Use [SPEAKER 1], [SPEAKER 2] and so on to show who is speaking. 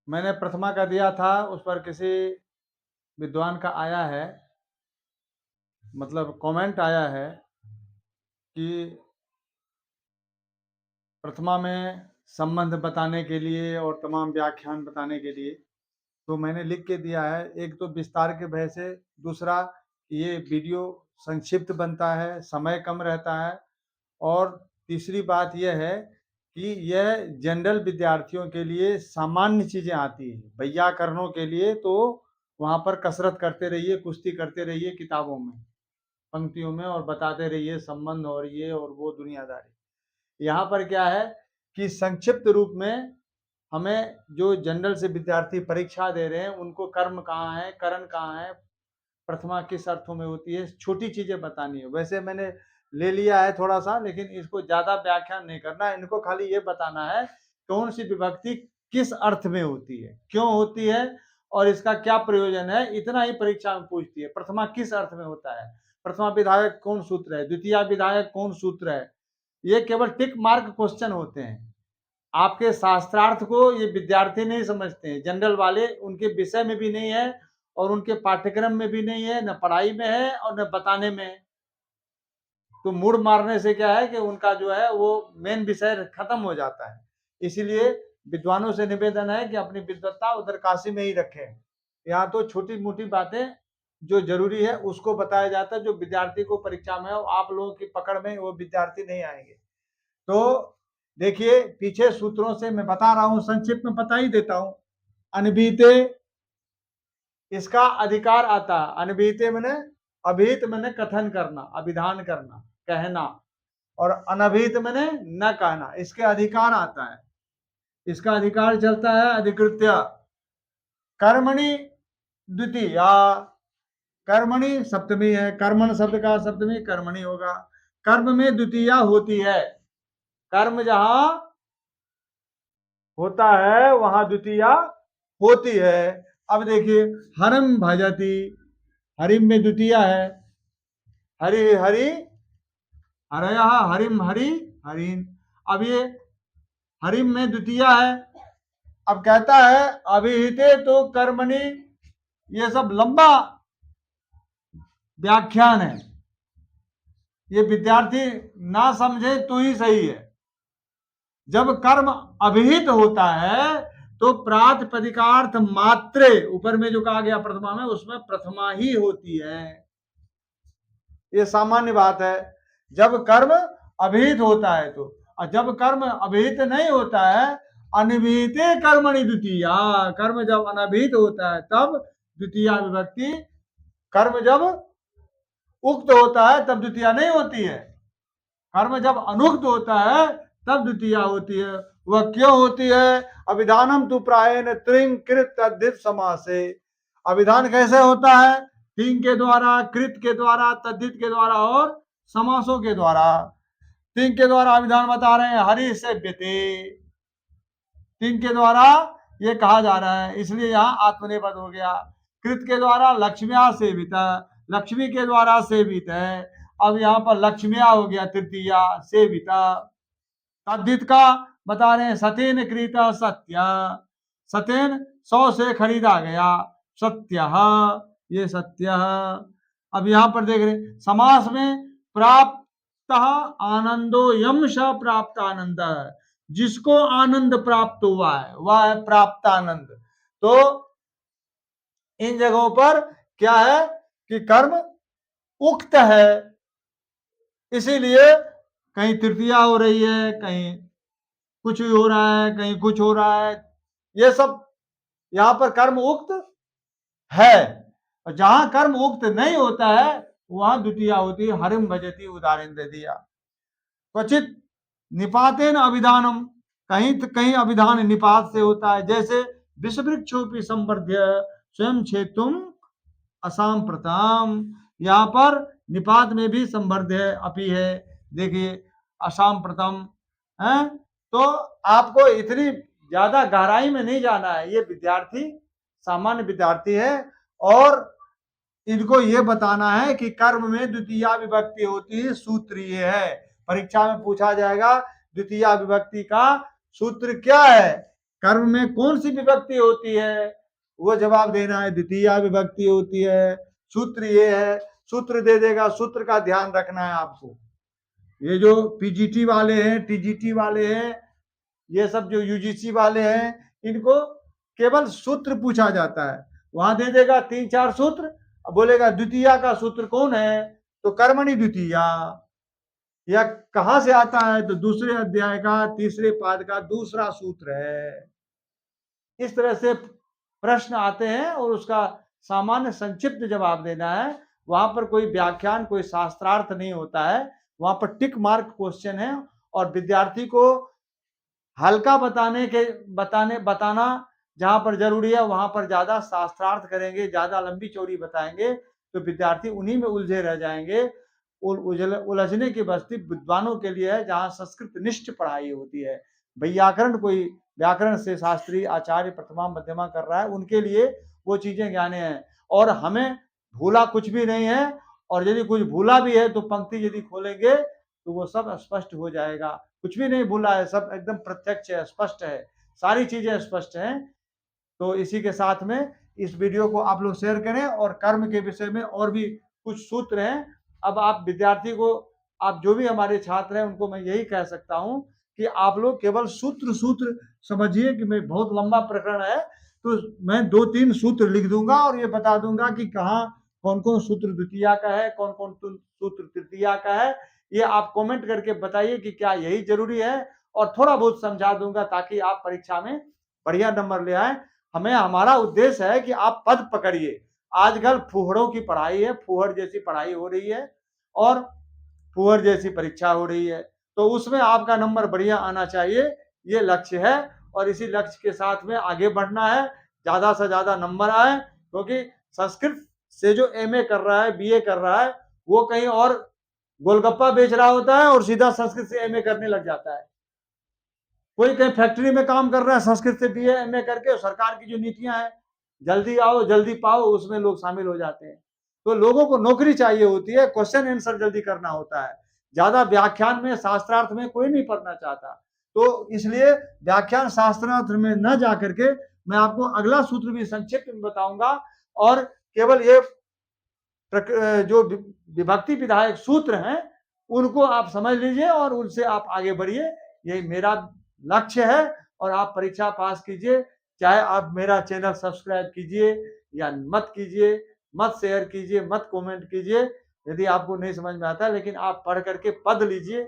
[SPEAKER 1] मैंने प्रथमा का दिया था, उस पर किसी विद्वान का आया है, मतलब कमेंट आया है कि प्रथमा में संबंध बताने के लिए और तमाम व्याख्यान बताने के लिए, तो मैंने लिख के दिया है। एक तो विस्तार के भय से, दूसरा ये वीडियो संक्षिप्त बनता है, समय कम रहता है, और तीसरी बात यह है कि यह जनरल विद्यार्थियों के लिए सामान्य चीज़ें आती हैं। वैयाकरणों के लिए तो वहाँ पर कसरत करते रहिए, कुश्ती करते रहिए किताबों में, पंक्तियों में, और बताते रहिए संबंध और ये और वो दुनियादारी। यहाँ पर क्या है कि संक्षिप्त रूप में हमें जो जनरल से विद्यार्थी परीक्षा दे रहे हैं उनको कर्म कहाँ है, करण कहाँ है, प्रथमा किस अर्थों में होती है, छोटी चीजें बतानी है। वैसे मैंने ले लिया है थोड़ा सा, लेकिन इसको ज्यादा व्याख्यान नहीं करना है। इनको खाली ये बताना है कौन सी विभक्ति किस अर्थ में होती है, क्यों होती है, और इसका क्या प्रयोजन है। इतना ही परीक्षा में पूछती है। प्रथमा किस अर्थ में होता है, प्रथमा विधायक कौन सूत्र है, द्वितीय विधायक कौन सूत्र है। ये केवल टिक मार्क क्वेश्चन होते हैं। आपके शास्त्रार्थ को ये विद्यार्थी नहीं समझते हैं, जनरल वाले, उनके विषय में भी नहीं है और उनके पाठ्यक्रम में भी नहीं है, न पढ़ाई में है और न बताने में है। तो मुड़ मारने से क्या है कि उनका जो है वो मेन विषय खत्म हो जाता है। इसीलिए विद्वानों से निवेदन है कि अपनी विद्वत्ता उधर काशी में ही रखें। यहाँ तो छोटी मोटी बातें जो जरूरी है उसको बताया जाता है, जो विद्यार्थी को परीक्षा में हो। आप लोगों की पकड़ में वो विद्यार्थी नहीं आएंगे। तो देखिए, पीछे सूत्रों से मैं बता रहा हूं, संक्षिप्त में बता ही देता हूं। अनभिहिते, इसका अधिकार आता है। अनभिहिते मैंने, अभिहित मैंने कथन करना, अभिधान करना, कहना, और अनभिहित मैंने न कहना, इसके अधिकार आता है। इसका अधिकार चलता है अधिकृत्य कर्मणि द्वितीया। कर्मणि सप्तमी है, कर्मण शब्द का सप्तमी कर्मणि होगा। कर्म में द्वितीया होती है। कर्म जहां होता है वहां द्वितीया होती है। अब देखिए, हरम भजती, हरिम में द्वितीया है। हरि हरि हरय, हरिम हरि हरिन। अब ये हरिम में द्वितीया है। अब कहता है अभिहिते तो कर्मणि, ये सब लंबा व्याख्यान है, ये विद्यार्थी ना समझे तो ही सही है। जब कर्म अभिहित होता है तो प्रातिपदिकार्थ मात्रे, ऊपर में जो कहा गया प्रथमा में, उसमें प्रथमा ही होती है। ये सामान्य बात है। जब कर्म अभिहित होता है तो, और जब कर्म अभिहित नहीं होता है, अनभिहिते कर्मणि द्वितीया, कर्म जब अनभिहित होता है तब द्वितीया विभक्ति, कर्म जब उक्त होता है तब द्वितीया नहीं होती है। कर्म जब अनुक्त होता है तब द्वितीया होती है। वह क्यों होती है? अभिधानम तु प्रायेण त्रिंग कृत तद्धित समासे। अभिधान कैसे होता है? तिंग के द्वारा, कृत के द्वारा, तद्धित के द्वारा और समासों के द्वारा। तिंग के द्वारा अभिधान बता रहे हैं, हरि से व्यते, तिंग के द्वारा ये कहा जा रहा है, इसलिए यहाँ आत्मनेपद हो गया। कृत के द्वारा लक्ष्म्या सेवित, लक्ष्मी के द्वारा सेवित है। अब यहाँ पर लक्ष्म्या हो गया तृतीया सेविता। तद्धित का बता रहे हैं, सतेन क्रीता सत्य, सतेन 100 से खरीदा गया, सत्य, ये सत्य। अब यहाँ पर देख रहे समास में प्राप्त आनंदो यमश प्राप्त आनंद, जिसको आनंद प्राप्त हुआ है वह है प्राप्त आनंद। तो इन जगहों पर क्या है कि कर्म उक्त है, इसीलिए कहीं तृतीया हो रही है, कहीं कुछ भी हो रहा है, कहीं कुछ हो रहा है। ये सब यहाँ पर कर्म उक्त है, और जहां कर्म उक्त नहीं होता है वहां द्वितीया होती है। हरिम भजती उदाहरण दे दिया। क्वचित निपातेन अभिधानम, कहीं अभिधान निपात से होता है, जैसे विषवृक्षोपि संवर्ध्य स्वयं छेतुम असाम्प्रतम। यहाँ पर निपात में भी संवर्ध्य है, अपी है। देखिए असाम्प्रतम है। तो आपको इतनी ज्यादा गहराई में नहीं जाना है। ये विद्यार्थी सामान्य विद्यार्थी है और इनको ये बताना है कि कर्म में द्वितीया विभक्ति होती है, सूत्र ये है। परीक्षा में पूछा जाएगा द्वितीया विभक्ति का सूत्र क्या है। कर्म में कौन सी विभक्ति होती है, वो जवाब देना है। द्वितीया विभक्ति होती है। सूत्र ये है, सूत्र दे देगा, सूत्र का ध्यान रखना है आपको। ये जो पीजीटी वाले हैं, टीजीटी वाले हैं, ये सब जो यूजीसी वाले हैं, इनको केवल सूत्र पूछा जाता है। वहां दे देगा 3-4 सूत्र, बोलेगा द्वितीया का सूत्र कौन है, तो कर्मणि द्वितीया। या कहां से आता है, तो दूसरे अध्याय का तीसरे पाद का दूसरा सूत्र है। इस तरह से प्रश्न आते हैं और उसका सामान्य संक्षिप्त जवाब देना है। वहां पर कोई व्याख्यान, कोई शास्त्रार्थ नहीं होता है। वहां पर टिक मार्क क्वेश्चन है और विद्यार्थी को हल्का बताना जहां पर जरूरी है वहां पर ज्यादा शास्त्रार्थ करेंगे, ज्यादा लंबी चौड़ी बताएंगे तो विद्यार्थी उन्हीं में उलझे रह जाएंगे। उलझने की बस्ती विद्वानों के लिए है, जहां संस्कृत निष्ठ पढ़ाई होती है। व्याकरण कोई व्याकरण से शास्त्री आचार्य प्रथमा मध्यमा कर रहा है, उनके लिए वो चीजें ज्ञाने हैं। और हमें भूला कुछ भी नहीं है, और यदि कुछ भूला भी है तो पंक्ति यदि खोलेंगे तो वो सब स्पष्ट हो जाएगा। कुछ भी नहीं भूला है, सब एकदम प्रत्यक्ष है, स्पष्ट है, सारी चीजें स्पष्ट हैं। तो इसी के साथ में इस वीडियो को आप लोग शेयर करें। और कर्म के विषय में और भी कुछ सूत्र हैं। अब आप विद्यार्थी को, आप जो भी हमारे छात्र हैं, उनको मैं यही कह सकता हूं कि आप लोग केवल सूत्र समझिए कि मैं बहुत लंबा प्रकरण है, तो मैं 2-3 सूत्र लिख दूंगा और ये बता दूंगा कि कहाँ कौन कौन सूत्र द्वितीया का है, कौन कौन सूत्र तृतीया का है। ये आप कमेंट करके बताइए कि क्या यही जरूरी है, और थोड़ा बहुत समझा दूंगा ताकि आप परीक्षा में बढ़िया नंबर ले आए। हमारा उद्देश्य है कि आप पद पकड़िए। आजकल फूहड़ों की पढ़ाई है, फूहड़ जैसी पढ़ाई हो रही है और फूहड़ जैसी परीक्षा हो रही है, तो उसमें आपका नंबर बढ़िया आना चाहिए, ये लक्ष्य है। और इसी लक्ष्य के साथ में आगे बढ़ना है, ज्यादा से ज्यादा नंबर आए। क्योंकि संस्कृत से जो एमए कर रहा है, बीए कर रहा है, वो कहीं और गोलगप्पा बेच रहा होता है और सीधा संस्कृत से एमए करने लग जाता है। कोई कहीं फैक्ट्री में काम कर रहा है संस्कृत से बीए एमए करके, सरकार की जो नीतियां हैं जल्दी आओ जल्दी पाओ, उसमें लोग शामिल हो जाते हैं। तो लोगों को नौकरी चाहिए होती है, क्वेश्चन आंसर जल्दी करना होता है। ज्यादा व्याख्यान में शास्त्रार्थ में कोई नहीं पढ़ना चाहता। तो इसलिए व्याख्यान शास्त्रार्थ में न जा करके मैं आपको अगला सूत्र भी संक्षिप्त में बताऊंगा, और केवल ये जो विभक्ति विधायक सूत्र हैं उनको आप समझ लीजिए और उनसे आप आगे बढ़िए। यही मेरा लक्ष्य है। और आप परीक्षा पास कीजिए, चाहे आप मेरा चैनल सब्सक्राइब कीजिए या मत कीजिए, मत शेयर कीजिए, मत कमेंट कीजिए, यदि आपको नहीं समझ में आता, लेकिन आप पढ़ करके पढ़ लीजिए।